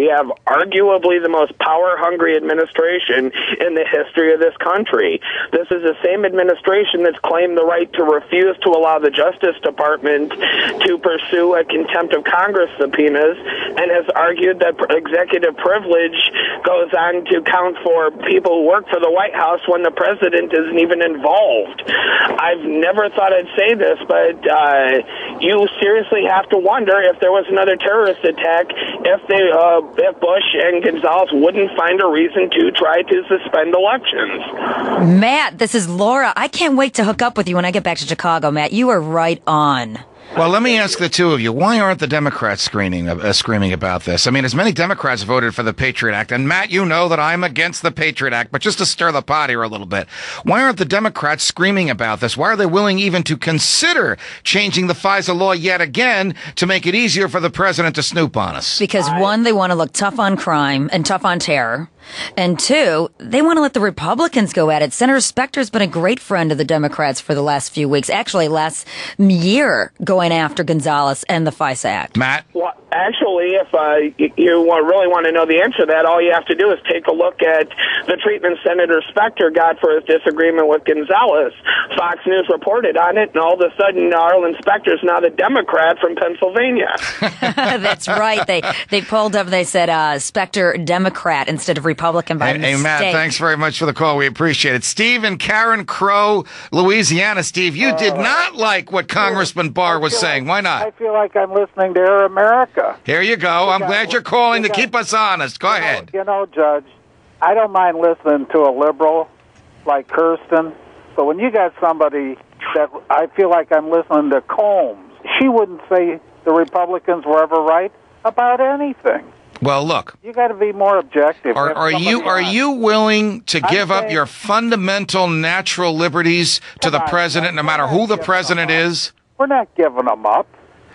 We have arguably the most power-hungry administration in the history of this country. This is the same administration that's claimed the right to refuse to allow the Justice Department to pursue a contempt of Congress subpoenas, and has argued that executive privilege goes on to count for people who work for the White House when the president isn't even involved. I've never thought I'd say this, but you seriously have to wonder if there was another terrorist attack, if Bush and Gonzalez wouldn't find a reason to try to suspend elections. Matt, this is Laura. I can't wait to hook up with you when I get back to Chicago, Matt. You are right on. Well, let me ask the two of you, why aren't the Democrats screaming about this? I mean, as many Democrats voted for the Patriot Act, and Matt, you know that I'm against the Patriot Act, but just to stir the pot here a little bit, why aren't the Democrats screaming about this? Why are they willing even to consider changing the FISA law yet again to make it easier for the president to snoop on us? Because one, they want to look tough on crime and tough on terror. And two, they want to let the Republicans go at it. Senator Specter's been a great friend of the Democrats for the last few weeks, actually last year, going after Gonzalez and the FISA Act. Matt? Well, actually, if you really want to know the answer to that, all you have to do is take a look at the treatment Senator Specter got for his disagreement with Gonzalez. Fox News reported on it, and all of a sudden, Arlen Specter's now the Democrat from Pennsylvania. That's right. They pulled up, they said Specter Democrat instead of Republican by mistake. Hey, Matt, thanks very much for the call. We appreciate it. Steve and Karen Crow, Louisiana. Steve, you did not like what Congressman Barr was saying. Why not? I feel like I'm listening to Air America. Here you go. I'm glad you're calling to keep us honest. Go ahead. You know, Judge, I don't mind listening to a liberal like Kirsten, but when you got somebody that I feel like I'm listening to Combs, she wouldn't say the Republicans were ever right about anything. Well, look. You got to be more objective. Are you willing to give up your fundamental natural liberties to the president, no matter who the president is? We're not giving them up.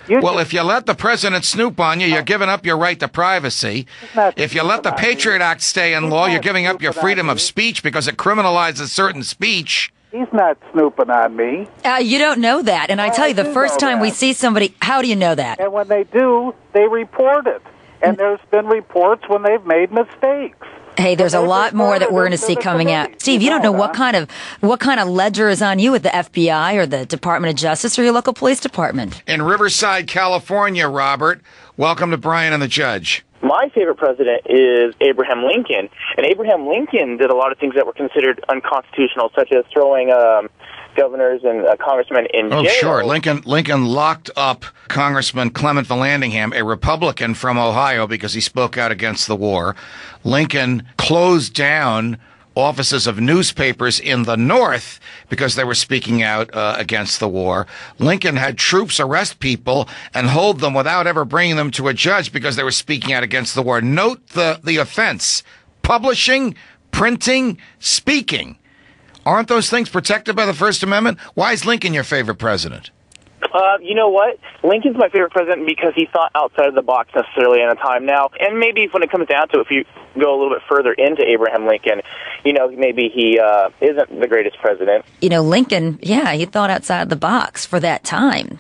If you let the president snoop on you, you're giving up your right to privacy. If you let the Patriot Act stay in law, you're giving up your freedom of speech because it criminalizes certain speech. He's not snooping on me. You don't know that. And I tell you, the first time we see somebody, how do you know that? And when they do, they report it. And there's been reports when they've made mistakes. Hey, there's a lot more that we're going to see coming out. Steve, you don't know what kind of ledger is on you at the FBI or the Department of Justice or your local police department. In Riverside, California, Robert, welcome to Brian and the Judge. My favorite president is Abraham Lincoln, and Abraham Lincoln did a lot of things that were considered unconstitutional, such as throwing governors and congressmen in jail. Oh, sure. Lincoln locked up Congressman Clement Vallandigham, a Republican from Ohio, because he spoke out against the war. Lincoln closed down offices of newspapers in the North because they were speaking out against the war. Lincoln had troops arrest people and hold them without ever bringing them to a judge because they were speaking out against the war. Note the offense: publishing, printing, speaking. Aren't those things protected by the First Amendment? Why is Lincoln your favorite president? You know what? Lincoln's my favorite president because he thought outside of the box necessarily at a time now. And maybe when it comes down to it, if you go a little bit further into Abraham Lincoln, maybe he isn't the greatest president. Lincoln, he thought outside the box for that time.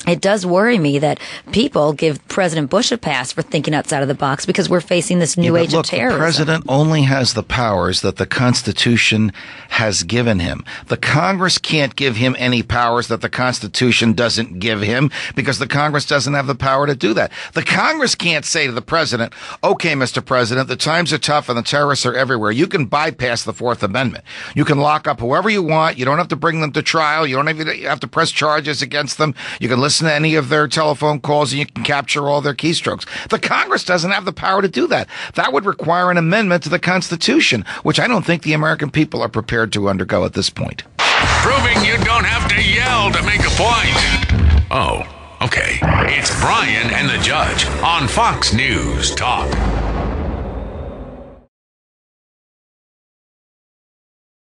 It does worry me that people give President Bush a pass for thinking outside of the box because we're facing this new age of terrorism. The president only has the powers that the Constitution has given him. The Congress can't give him any powers that the Constitution doesn't give him because the Congress doesn't have the power to do that. The Congress can't say to the president, okay, Mr. President, the times are tough and the terrorists are everywhere. You can bypass the Fourth Amendment. You can lock up whoever you want. You don't have to bring them to trial. You don't have to press charges against them. You can listen to any of their telephone calls and you can capture all their keystrokes. The Congress doesn't have the power to do that. That would require an amendment to the Constitution, which I don't think the American people are prepared to undergo at this point. Proving you don't have to yell to make a point. Oh, okay. It's Brian and the Judge on Fox News Talk.